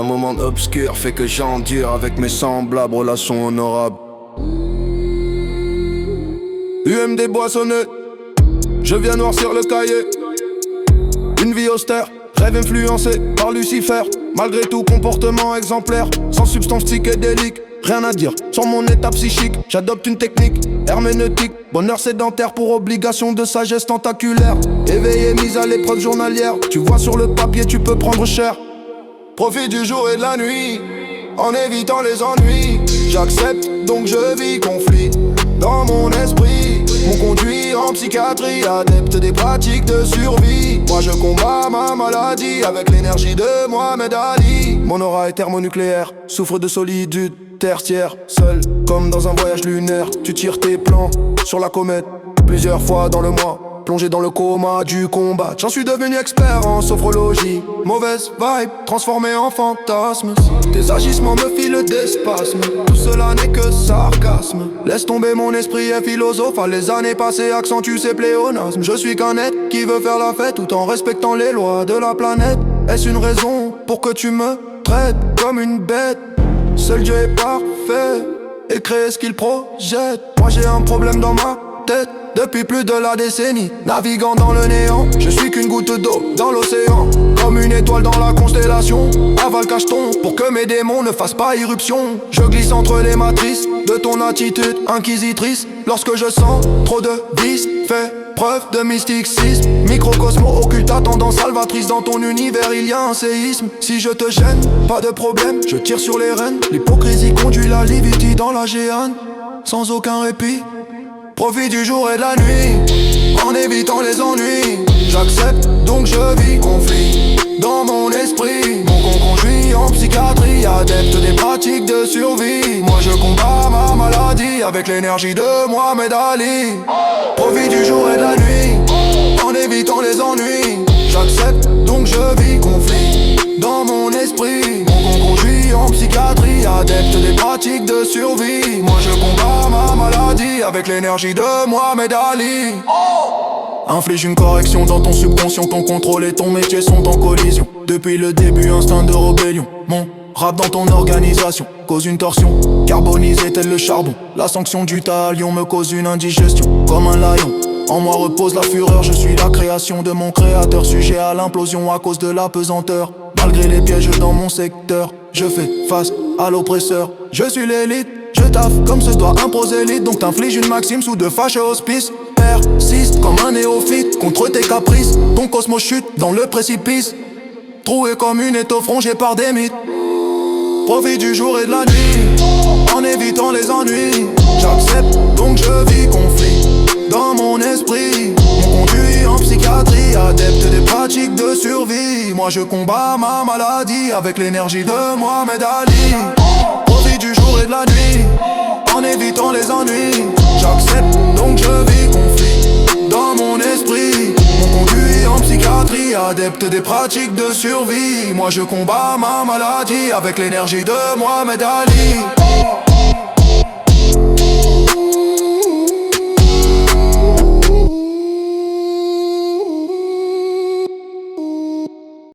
Un moment obscur fait que j'endure avec mes semblables, relations honorables. UMD boissonné, je viens noircir le cahier. Une vie austère, rêve influencé par Lucifer. Malgré tout comportement exemplaire, sans substance psychédélique. Rien à dire sur mon état psychique, j'adopte une technique herméneutique. Bonheur sédentaire pour obligation de sagesse tentaculaire. Éveillé, mise à l'épreuve journalière. Tu vois sur le papier, tu peux prendre cher. Profite du jour et de la nuit, en évitant les ennuis. J'accepte, donc je vis conflit dans mon esprit. Mon conduit en psychiatrie, adepte des pratiques de survie. Moi je combats ma maladie avec l'énergie de Mohamed Ali. Mon aura est thermonucléaire, souffre de solitude tertiaire. Seul comme dans un voyage lunaire, tu tires tes plans sur la comète plusieurs fois dans le mois. Plongé dans le coma du combat, j'en suis devenu expert en sophrologie. Mauvaise vibe, transformée en fantasme. Tes agissements me filent des spasmes. Tout cela n'est que sarcasme. Laisse tomber, mon esprit est philosophal. Les années passées accentuent ces pléonasmes. Je suis qu'un être qui veut faire la fête tout en respectant les lois de la planète. Est-ce une raison pour que tu me traites comme une bête? Seul Dieu est parfait et crée ce qu'il projette. Moi j'ai un problème dans ma tête depuis plus de la décennie. Naviguant dans le néant, je suis qu'une goutte d'eau dans l'océan. Comme une étoile dans la constellation, avale cacheton pour que mes démons ne fassent pas irruption. Je glisse entre les matrices de ton attitude inquisitrice. Lorsque je sens trop de vices, fais preuve de mysticisme. Microcosmo occulte ta tendance salvatrice. Dans ton univers il y a un séisme. Si je te gêne, pas de problème, je tire sur les rênes. L'hypocrisie conduit la livity dans la géane, sans aucun répit. Profite du jour et de la nuit, en évitant les ennuis. J'accepte, donc je vis conflit dans mon esprit. Mon conduit en psychiatrie, adepte des pratiques de survie. Moi je combats ma maladie avec l'énergie de Mohamed Ali. Profite du jour et de la nuit, en évitant les ennuis. J'accepte, donc je vis conflit dans mon esprit. Mon conduit en psychiatrie, adepte des pratiques de survie. Moi je combats ma maladie avec l'énergie de Mohamed Ali. Inflige une correction dans ton subconscient. Ton contrôle et ton métier sont en collision. Depuis le début, instinct de rébellion. Mon rap dans ton organisation cause une torsion, carbonisé tel le charbon. La sanction du talion me cause une indigestion. Comme un lion, en moi repose la fureur. Je suis la création de mon créateur, sujet à l'implosion à cause de la pesanteur. Malgré les pièges dans mon secteur, je fais face à l'oppresseur. Je suis l'élite, je taffe comme se doit un prosélyte. Donc t'infliges une maxime sous de fâcheux auspices. Persiste comme un néophyte contre tes caprices. Ton cosmos chute dans le précipice, troué comme une étoffe rongée par des mythes. Profite du jour et de la nuit, en évitant les ennuis. J'accepte, donc je vis conflit dans mon esprit. Mon conduit en psychiatrie, adepte des pratiques de survie. Moi je combats ma maladie avec l'énergie de Mohamed Ali. Profite du jour et de la nuit, en évitant les ennuis. J'accepte, donc je vis conflit dans mon esprit. Mon conduit en psychiatrie, adepte des pratiques de survie. Moi je combats ma maladie avec l'énergie de Mohamed Ali.